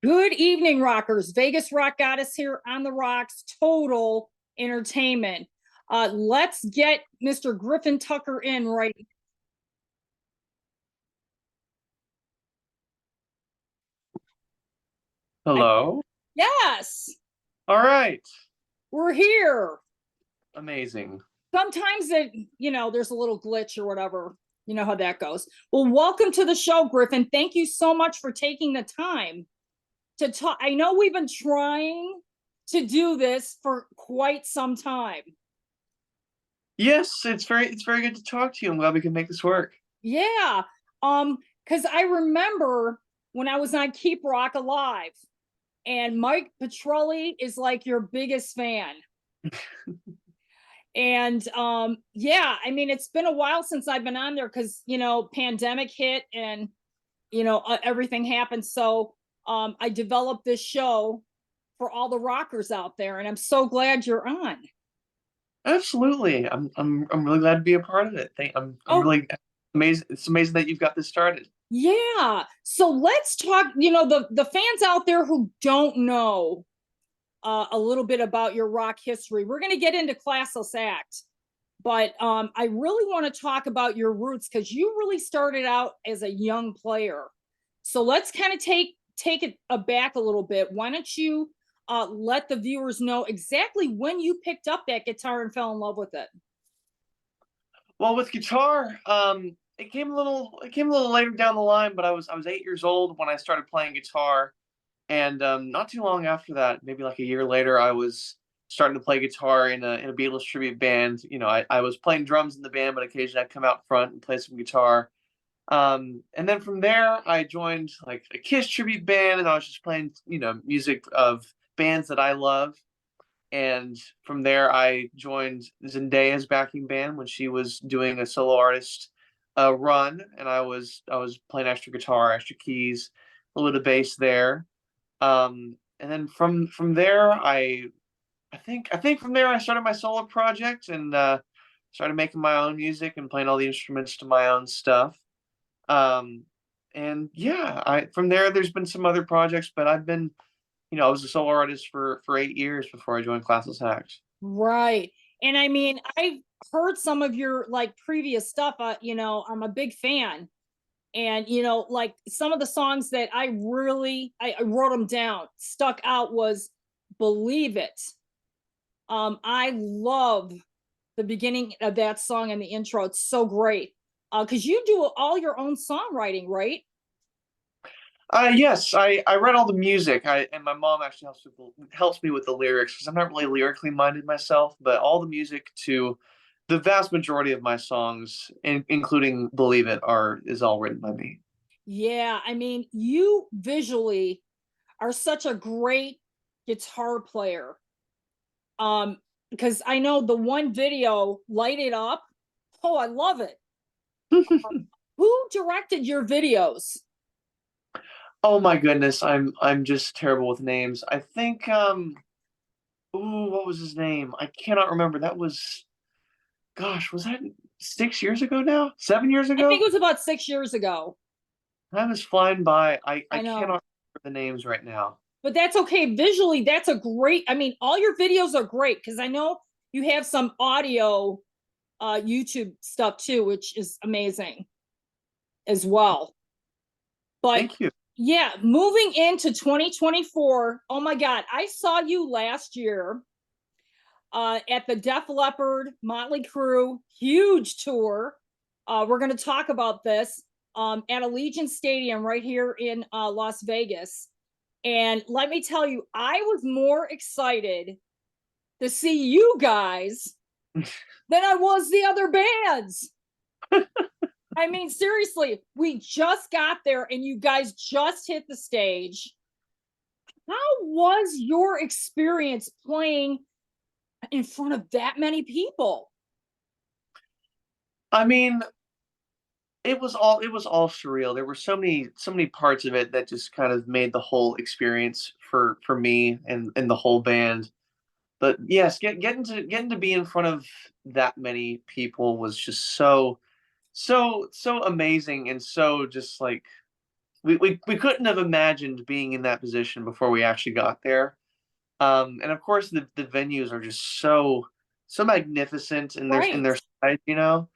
Good evening, rockers. Vegas Rock Goddess here on the Rocks, total entertainment. Let's get Mr. Griffin Tucker in right. Hello. Yes, All right. we're here. Amazing. Sometimes there's a little glitch or whatever. You know how that goes. Well, welcome to the show, Griffin. Thank you so much for taking the time to talk. I know we've been trying to do this for quite some time. Yes, it's very good to talk to you. I'm glad we can make this work. Yeah. Because I remember when I was on Keep Rock Alive, and Mike Petrelli is like your biggest fan. And yeah, I mean, it's been a while since I've been on there because pandemic hit and everything happened. So I developed this show for all the rockers out there, and I'm so glad you're on. Absolutely. I'm really glad to be a part of it. I'm Oh, really amazed. It's amazing that you've got this started. yeah. So let's talk, the fans out there who don't know a little bit about your rock history. We're going to get into Classless Act, but I really want to talk about your roots because you really started out as a young player. So let's kind of take it back a little bit. Why don't you let the viewers know exactly when you picked up that guitar and fell in love with it? Well, with guitar, it came a little later down the line, but I was 8 years old when I started playing guitar, and not too long after that, maybe like a year later, I was starting to play guitar in a Beatles tribute band. I was playing drums in the band, but occasionally I'd come out front and play some guitar. And then from there, I joined like a Kiss tribute band, and I was just playing, music of bands that I love. And from there, I joined Zendaya's backing band when she was doing a solo artist run, and I was playing extra guitar, extra keys, a little bit of bass there. And then from there, I think from there I started my solo project and started making my own music and playing all the instruments to my own stuff. Um, and yeah, I from there there's been some other projects, but I was a solo artist for 8 years before I joined Classless Act. Right. And I mean, I've heard some of your like previous stuff. I'm a big fan. And like some of the songs that I wrote them down, stuck out was Believe It. I love the beginning of that song and the intro. It's so great. Because you do all your own songwriting, right? Yes, I read all the music. And my mom actually helps me with the lyrics because I'm not really lyrically minded myself, but all the music to the vast majority of my songs, including "Believe It," is all written by me. Yeah, I mean, you visually are such a great guitar player. Because I know the one video, Light It Up. Oh, I love it. Who directed your videos? Oh my goodness, I'm just terrible with names. I think ooh, what was his name? I cannot remember. That was, gosh, was that 6 years ago now? 7 years I think ago? it was about 6 years ago. Time is flying by. I I know. cannot remember the names right now. But that's okay. Visually, that's a great, I mean, all your videos are great because I know you have some audio YouTube stuff too, which is amazing as well. But Thank you. yeah, moving into 2024, oh my God, I saw you last year at the Def Leppard Motley Crue huge tour. We're going to talk about this at Allegiant Stadium right here in Las Vegas. And let me tell you, I was more excited to see you guys than I was the other bands. I mean, seriously, we just got there and you guys just hit the stage. How was your experience playing in front of that many people? I mean, it was all surreal. There were so many parts of it that just kind of made the whole experience for me and the whole band. But yes, getting to be in front of that many people was just so amazing and so just like we couldn't have imagined being in that position before we actually got there. And of course the venues are just so magnificent in Right. their size, you know,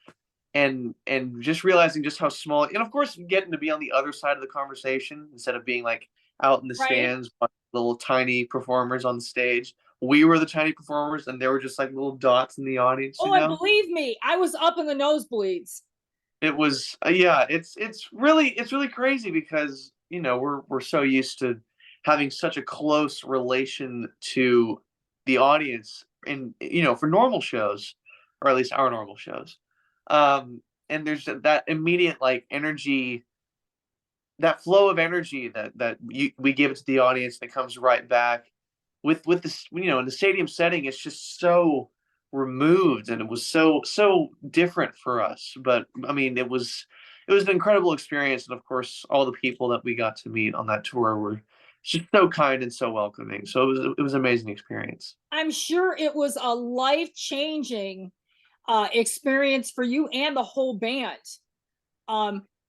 and just realizing just how small, and of course getting to be on the other side of the conversation instead of being like out in the Right. stands, little tiny performers on the stage. We were the tiny performers, and they were just like little dots in the audience, you Oh, and know. believe me, I was up in the nosebleeds. It was yeah, it's really crazy because you know we're so used to having such a close relation to the audience in, you know, for normal shows, or at least our normal shows. And there's that immediate like energy, that flow of energy we give it to the audience that comes right back with this, you know, in the stadium setting. It's just so removed, and it was so different for us, but I mean it was an incredible experience, and of course all the people that we got to meet on that tour were just so kind and so welcoming, so it was an amazing experience. I'm sure it was a life changing experience for you and the whole band.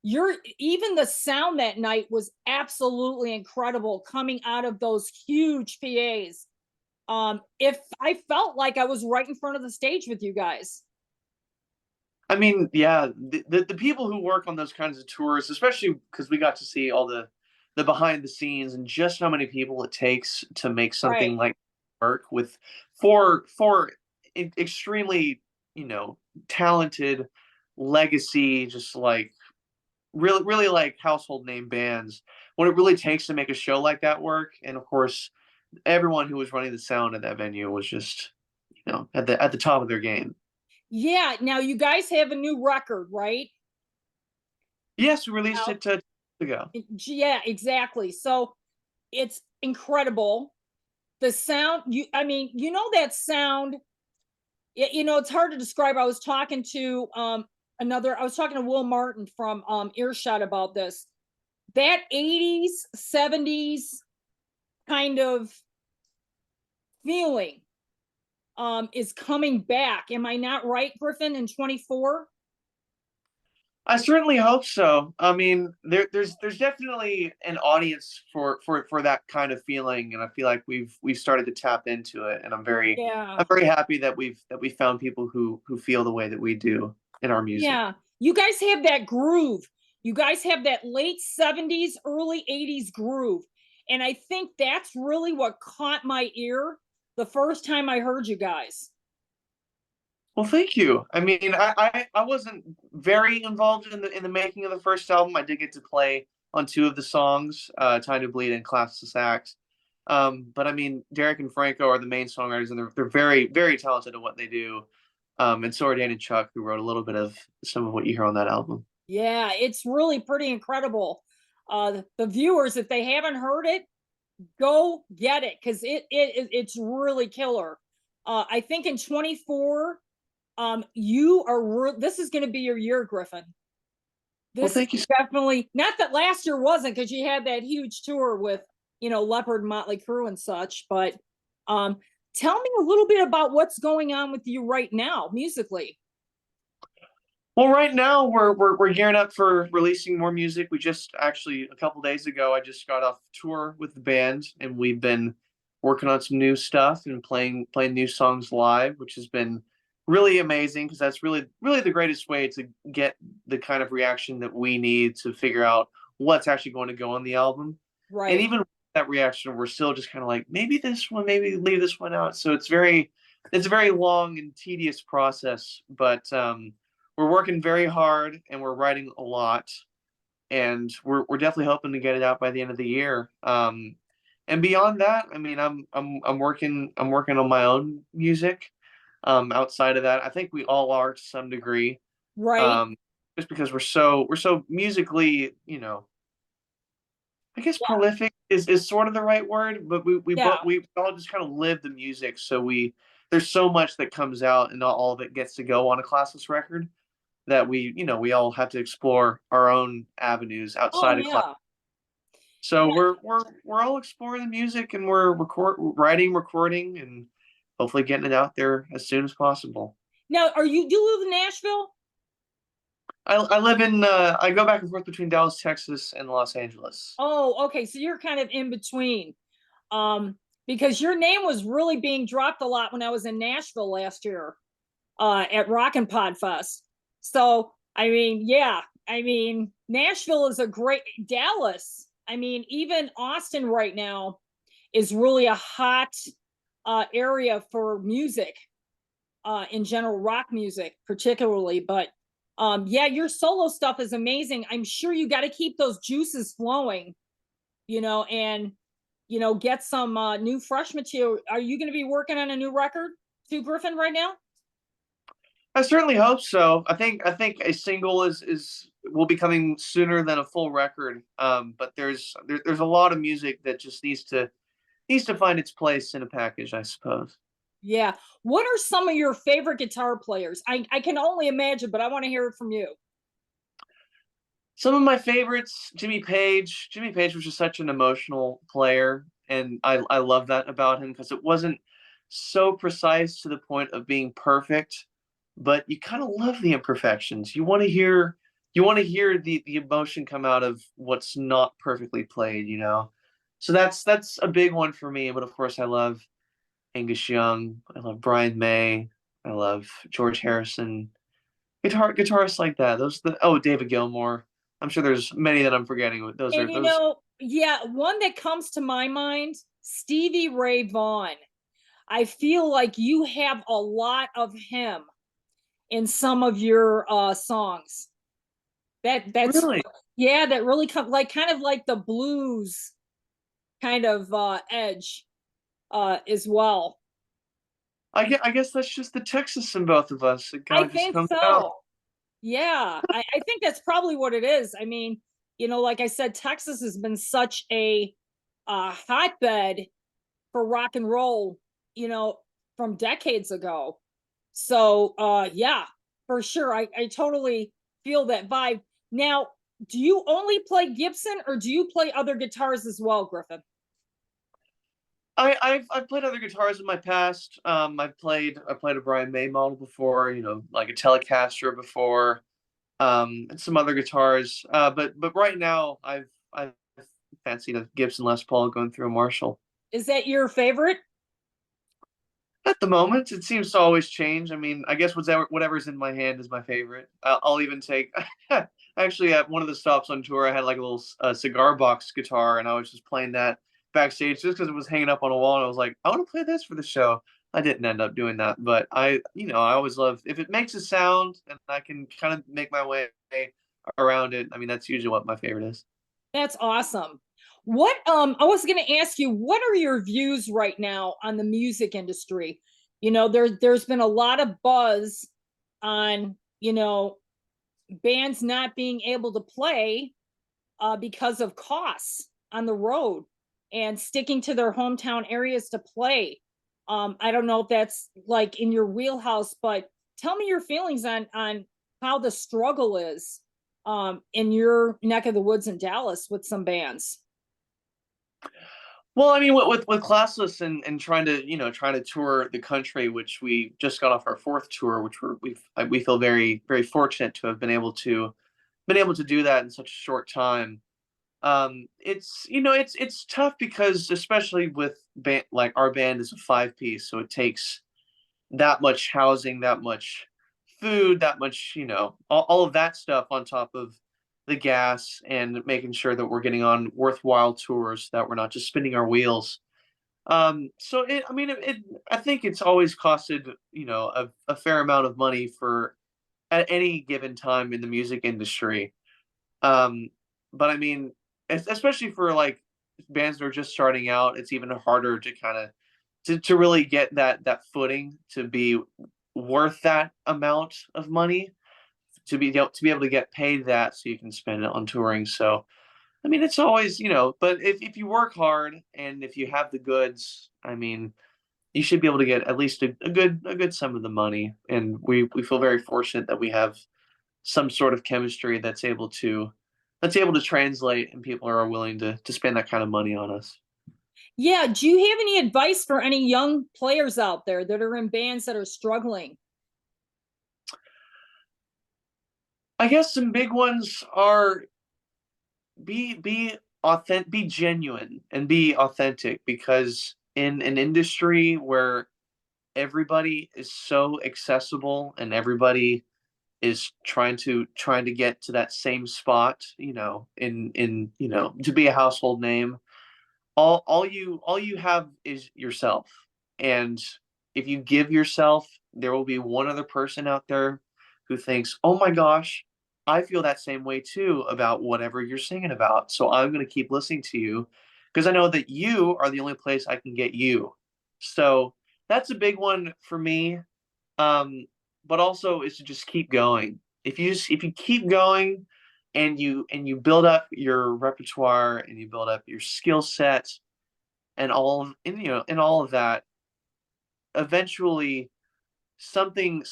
Your even the sound that night was absolutely incredible coming out of those huge PAs. If I felt like I was right in front of the stage with you guys. I mean, yeah, the people who work on those kinds of tours, especially because we got to see all the behind the scenes and just how many people it takes to make something Right. like work with four extremely, you know, talented legacy, just like really like household name bands. What it really takes to make a show like that work, and of course, everyone who was running the sound at that venue was just, you know, at the top of their game. Yeah. Now you guys have a new record, right? Yes, we released Out. it ago. Yeah, exactly. So it's incredible. The sound, I mean, you know that sound, you know, it's hard to describe. I was talking to I was talking to Will Martin from Earshot about this. That 80s, 70s kind of feeling is coming back. Am I not right, Griffin, in 24? I certainly hope so. I mean, there's definitely an audience for that kind of feeling, and I feel like we've started to tap into it, and Yeah. I'm very happy that we found people who feel the way that we do in our music. Yeah. You guys have that groove. You guys have that late 70s, early 80s groove. And I think that's really what caught my ear the first time I heard you guys. Well, thank you. I mean, I wasn't very involved in the making of the first album. I did get to play on two of the songs, "Time to Bleed" and "Classless Act." But I mean, Derek and Franco are the main songwriters, and they're very talented at what they do. And so are Dan and Chuck, who wrote a little bit of some of what you hear on that album. Yeah, it's really pretty incredible. The viewers, if they haven't heard it, go get it because it's really killer. I think in 24, you are this is going to be your year, Griffin. Well, This is thank you. definitely not that last year wasn't because you had that huge tour with, you know, Leopard, Motley Crue, and such. But um, tell me a little bit about what's going on with you right now musically. Well, right now we're gearing up for releasing more music. We just actually a couple days ago I just got off tour with the band, and we've been working on some new stuff and playing new songs live, which has been really amazing because that's really the greatest way to get the kind of reaction that we need to figure out what's actually going to go on the album. And Right. even with that reaction, we're still just kind of like maybe this one, maybe leave this one out. So it's a very long and tedious process, but we're working very hard and we're writing a lot, and we're definitely hoping to get it out by the end of the year. And beyond that, I mean, I'm working on my own music. Outside of that, I think we all are to some degree. Right. Um, just because we're so musically, you know, I guess Yeah. prolific is sort of the right word, but Yeah. we all just kind of live the music, so we there's so much that comes out, and not all of it gets to go on a classless record, that we, you know, we all have to explore our own avenues Oh outside of class. yeah. So we're all exploring the music, and we're writing, recording, and hopefully getting it out there as soon as possible. Now, are you do you live in Nashville? I live in I go back and forth between Dallas, Texas and Los Angeles. Oh, okay. So you're kind of in between. Um, because your name was really being dropped a lot when I was in Nashville last year, at Rockin' Pod Fest. So, I mean, yeah, I mean, Nashville is a great Dallas. I mean, even Austin right now is really a hot area for music, in general, rock music particularly. But yeah, your solo stuff is amazing. I'm sure you got to keep those juices flowing, and get some new fresh material. Are you going to be working on a new record too, Griffin, right now? I certainly hope so. I think a single is will be coming sooner than a full record. But there's a lot of music that just needs to find its place in a package, I suppose. Yeah. What are some of your favorite guitar players? I can only imagine, but I want to hear it from you. Some of my favorites, Jimmy Page. Jimmy Page was just such an emotional player, and I love that about him because it wasn't so precise to the point of being perfect, but you kind of love the imperfections. You want to hear the emotion come out of what's not perfectly played. So that's a big one for me. But of course, I love Angus Young. I love Brian May. I love George Harrison. Guitarists like that. David Gilmour. I'm sure there's many that I'm forgetting. Those are And those. yeah, one that comes to my mind, Stevie Ray Vaughan. I feel like you have a lot of him in some of your songs. That's Really, yeah, that really come like kind of like the blues kind of edge as well. I guess that's just the Texas in both of us. It kind I of just think comes out. so. Yeah, I think that's probably what it is. I mean, like I said, Texas has been such a hotbed for rock and roll, you know, from decades ago. So yeah, for sure. I totally feel that vibe. Now, do you only play Gibson or do you play other guitars as well, Griffin? I've played other guitars in my past. I played a Brian May model before. Like a Telecaster before. And some other guitars. But right now I've fancied a Gibson Les Paul going through a Marshall. Is that your favorite? At the moment, it seems to always change. I mean, I guess whatever's in my hand is my favorite. I'll even take. Actually, at one of the stops on tour, I had like a little cigar box guitar, and I was just playing that backstage just because it was hanging up on a wall. And I was like, I want to play this for the show. I didn't end up doing that, but I always love if it makes a sound and I can kind of make my way around it. I mean, that's usually what my favorite is. That's awesome. What I was going to ask you, what are your views right now on the music industry? There's been a lot of buzz on, bands not being able to play because of costs on the road and sticking to their hometown areas to play. I don't know if that's like in your wheelhouse, but tell me your feelings on how the struggle is in your neck of the woods in Dallas with some bands. Well, I mean, with classless and trying to tour the country, which we just got off our fourth tour, which we feel very very fortunate to have been able to do that in such a short time. It's tough because especially with band like our band is a five piece, so it takes that much housing, that much food, that much all of that stuff on top of the gas and making sure that we're getting on worthwhile tours, that we're not just spinning our wheels. So I mean, I think it's always costed, a fair amount of money for at any given time in the music industry. Um, but I mean, especially for like bands that are just starting out, it's even harder to kind of to really get that footing to be worth that amount of money to be able to get paid that so you can spend it on touring. So I mean, it's always, but if you work hard and if you have the goods, I mean, you should be able to get at least a good sum of the money. And we feel very fortunate that we have some sort of chemistry that's able to translate and people are willing to spend that kind of money on us. Yeah, do you have any advice for any young players out there that are in bands that are struggling? I guess some big ones are be authentic, be genuine, and be authentic, because in an industry where everybody is so accessible and everybody is trying to get to that same spot, to be a household name, all you have is yourself. And if you give yourself, there will be one other person out there who thinks, oh my gosh, I feel that same way too about whatever you're singing about, so I'm going to keep listening to you because I know that you are the only place I can get you. So that's a big one for me. But also is to just keep going. If you keep going, and you build up your repertoire, and you build up your skill set, and all of that, eventually something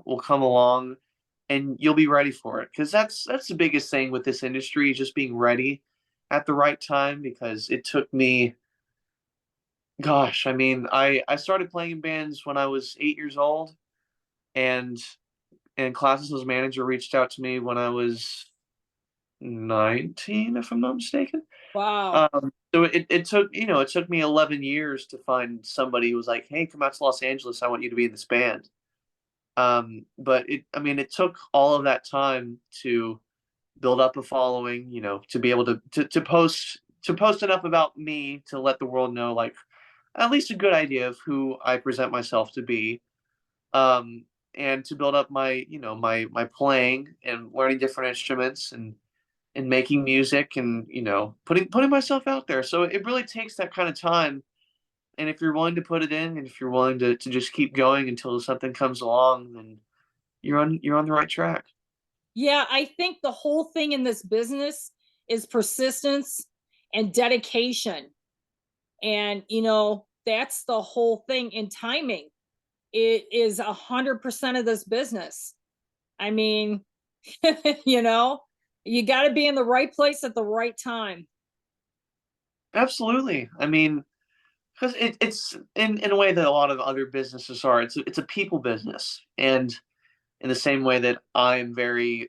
will come along, and you'll be ready for it. Because that's the biggest thing with this industry, is just being ready at the right time. Because it took me, gosh, I mean, I started playing in bands when I was 8 years old, and classless manager reached out to me when I was 19, if I'm not mistaken. Wow. So it took me 11 years to find somebody who was like, "Hey, come out to Los Angeles. I want you to be in this band." But it took all of that time to build up a following, to be able to post enough about me to let the world know, like, at least a good idea of who I present myself to be. And to build up my playing and learning different instruments, and making music, and putting myself out there. So it really takes that kind of time. And if you're willing to put it in, and if you're willing to just keep going until something comes along, then you're on the right track. Yeah, I think the whole thing in this business is persistence and dedication. And, that's the whole thing in timing. It is 100% of this business. I mean, you know, you got to be in the right place at the right time. Absolutely. I mean, because it's in a way that a lot of other businesses are. It's a people business. And in the same way that I'm very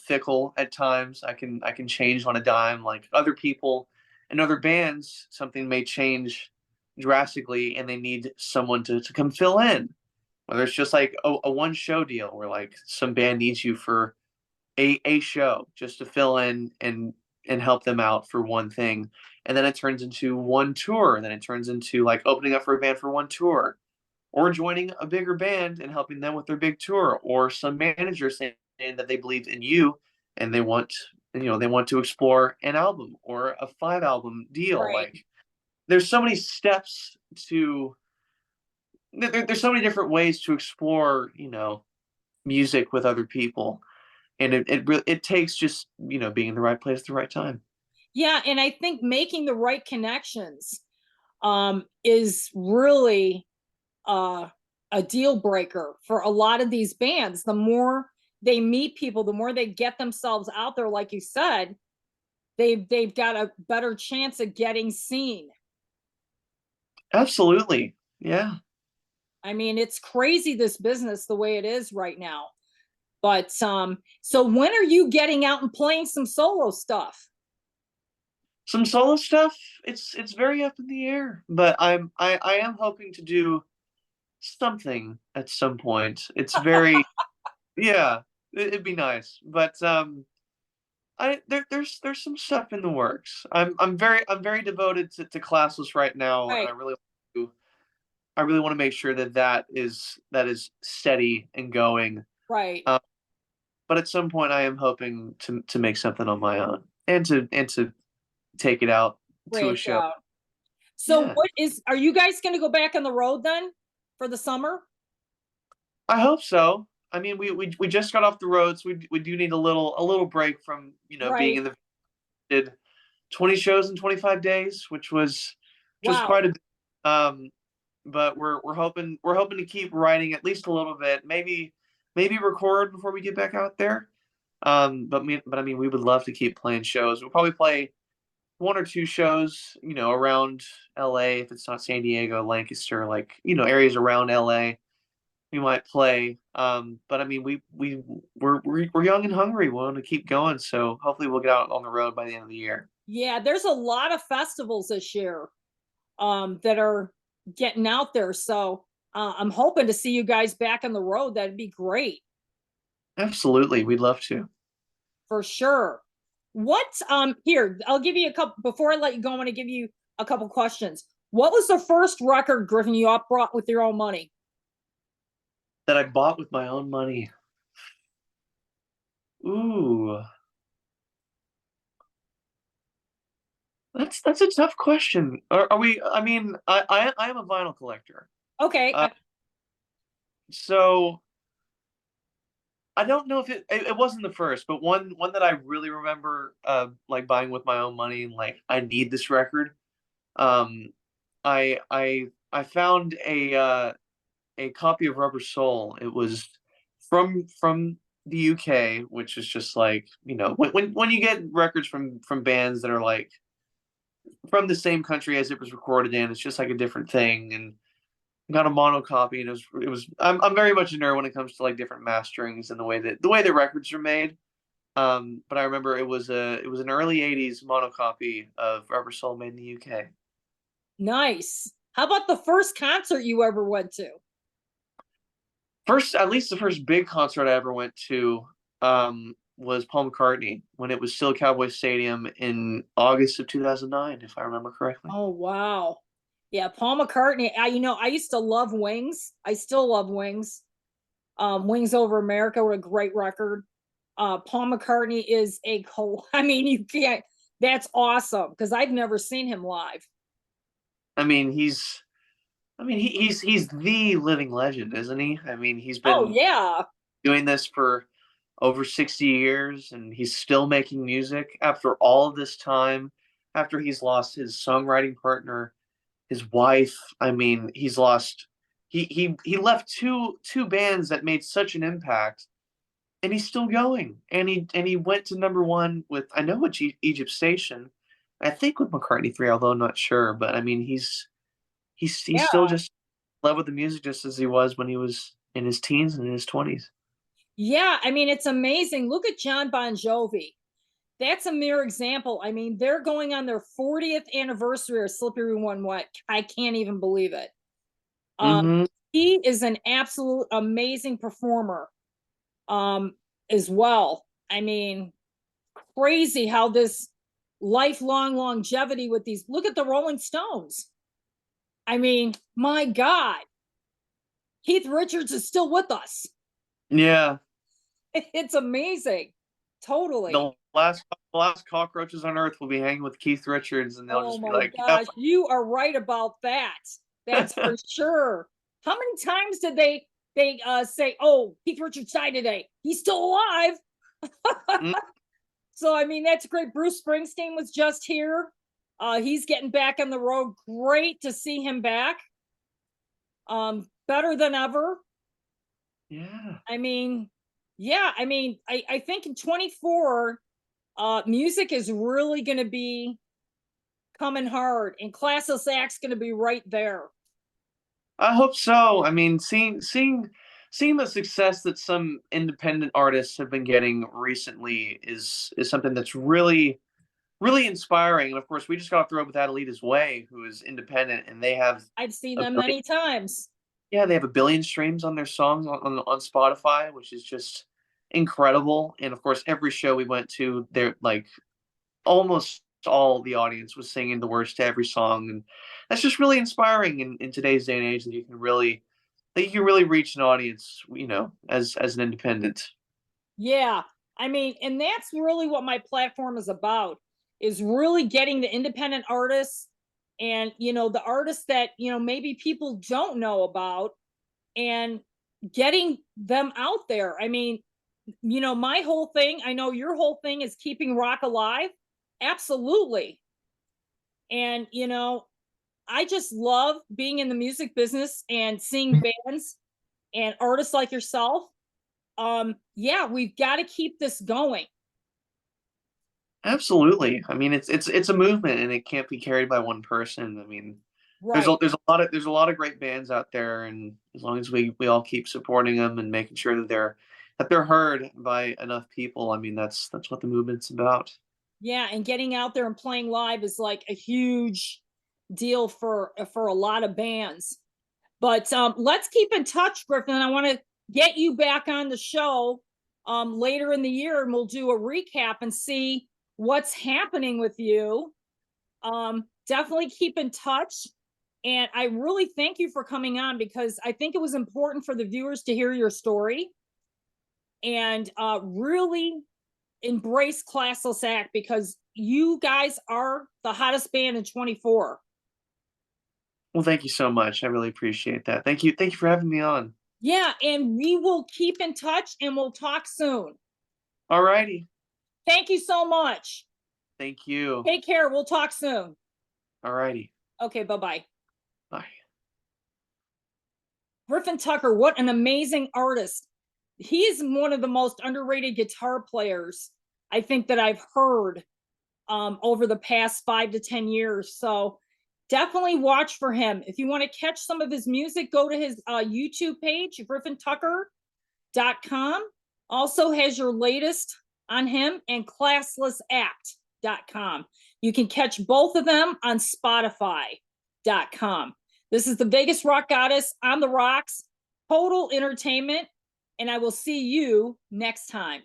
fickle at times. I can change on a dime. Like other people and other bands, something may change drastically, and they need someone to come fill in. Whether it's just like a one show deal, where like some band needs you for a show just to fill in, and help them out for one thing. And then it turns into one tour, and then it turns into like opening up for a band for one tour, or joining a bigger band and helping them with their big tour, or some manager saying that they believe in you, and they want to explore an album or a 5 album deal. Right. Like, there's so many steps to there's so many different ways to explore music with other people. And it takes just being in the right place at the right time. Yeah, and I think making the right connections is really uh, a deal breaker for a lot of these bands. The more they meet people, the more they get themselves out there, like you said, they've got a better chance of getting seen. Absolutely. Yeah. I mean, it's crazy this business the way it is right now. But so when are you getting out and playing some solo stuff? Some solo stuff, it's very up in the air, but I am hoping to do something at some point. It's very, yeah, it'd be nice. But there's some stuff in the works. I'm very devoted to classless right now, and Right, I really want to make sure that is steady and going. right. Um, but at some point, I am hoping to make something on my own, and to take it out to a Branch show. out. So Yeah, are you guys going to go back on the road then for the summer? I hope so. I mean, we just got off the roads. We do need a little break from being Right. in the did 20 shows in 25 days, which was Wow. quite a bit. But we're hoping to keep writing at least a little bit. Maybe record before we get back out there. But I mean, we would love to keep playing shows. We'll probably play one or two shows, around LA, if it's not San Diego, Lancaster, like, areas around LA. we might play. But I mean, we're young and hungry. We want to keep going, so hopefully we'll get out on the road by the end of the year. Yeah, there's a lot of festivals this year that are getting out there. So I'm hoping to see you guys back on the road. That'd be great Absolutely, we'd love to. for sure. What here, I'll give you a couple before I let you go. I want to give you a couple questions. What was the first record, Griffin, you brought with your own money? That I bought with my own money. Ooh, that's a tough question. Are we? I mean, I am a vinyl collector. Okay. Uh, so I don't know if it wasn't the first, but one that I really remember like buying with my own money and like I need this record. Um, I found a copy of Rubber Soul. It was from the UK, which is just like, when you get records from bands that are like from the same country as it was recorded in, it's just like a different thing. And got a mono copy, and it was I'm very much a nerd when it comes to like different masterings and the way that records are made. But I remember it was an early '80s mono copy of Rubber Soul made in the UK. Nice. How about the first concert you ever went to? First, at least the first big concert I ever went to was Paul McCartney when it was still Cowboy Stadium in August of 2009, if I remember correctly. Oh wow. Yeah, Paul McCartney. I used to love Wings. I still love Wings. Wings Over America were a great record. Paul McCartney is I mean, you can't. That's awesome because I've never seen him live. I mean, he's the living legend, isn't he? I mean, he's Oh been yeah, doing this for over 60 years and he's still making music after all of this time, after he's lost his songwriting partner, his wife. I mean, he left two bands that made such an impact, and he's still going. And he went to number one with, I know, with Egypt Station. I think with McCartney 3, although I'm not sure. But I mean, he's still yeah, just in love with the music just as he was when he was in his teens and in his 20s. yeah. I mean, it's amazing. Look at John Bon Jovi. That's a mere example. I mean, they're going on their 40th anniversary of Slippery When Wet. I can't even believe it. Um, Mm-hmm. he is an absolute amazing performer um, as well. I mean, crazy how this lifelong longevity with these. Look at the Rolling Stones. I mean, my God, Keith Richards is still with us. Yeah. It's amazing. Totally. The last cockroaches on Earth will be hanging with Keith Richards, and they'll Oh just be my like, "Yep." gosh, you are right about that. That's for sure. How many times did they say, "Oh, Keith Richards died today. He's still alive." Mm, So I mean, that's great. Bruce Springsteen was just here. He's getting back on the road. Great to see him back. Better than ever. yeah. I mean, yeah, I think in 24, music is really gonna be coming hard, and classless act's gonna be right there. I hope so. I mean, seeing the success that some independent artists have been getting recently is something that's really inspiring. And of course, we just got off the road with Adelita's Way, who is independent, and they have I've seen a them billion, many times. yeah, they have 1 billion streams on their songs on Spotify, which is just incredible. And of course, every show we went to, they're like almost all the audience was singing the words to every song, and that's just really inspiring in today's day and age that you can really reach an audience, as an independent. Yeah. I mean, and that's really what my platform is about, is really getting the independent artists and, the artists that, maybe people don't know about, and getting them out there. I mean, my whole thing, I know your whole thing is keeping rock alive. Absolutely. And, I just love being in the music business and seeing bands and artists like yourself. Yeah, we've got to keep this going. Absolutely. I mean, it's a movement, and it can't be carried by one person. I mean, Right. there's a lot of great bands out there, and as long as we all keep supporting them and making sure that they're heard by enough people, I mean that's what the movement's about. Yeah, and getting out there and playing live is like a huge deal for a lot of bands. But let's keep in touch, Griffin. I want to get you back on the show later in the year, and we'll do a recap and see what's happening with you. Definitely keep in touch. And I really thank you for coming on, because I think it was important for the viewers to hear your story, and really embrace Classless Act, because you guys are the hottest band in 24. Well, thank you so much. I really appreciate that. Thank you for having me on. Yeah, and we will keep in touch and we'll talk soon. All righty. Thank you so much. Thank you. Take care. We'll talk soon. All righty. Okay, bye-bye. Bye. Griffin Tucker, what an amazing artist. He's one of the most underrated guitar players I think that I've heard over the past 5 to 10 years. So definitely watch for him. If you want to catch some of his music, go to his YouTube page, griffintucker.com. Also has your latest on him, and classlessact.com. You can catch both of them on spotify.com. This is the Vegas Rock Goddess on the rocks, total entertainment, and I will see you next time.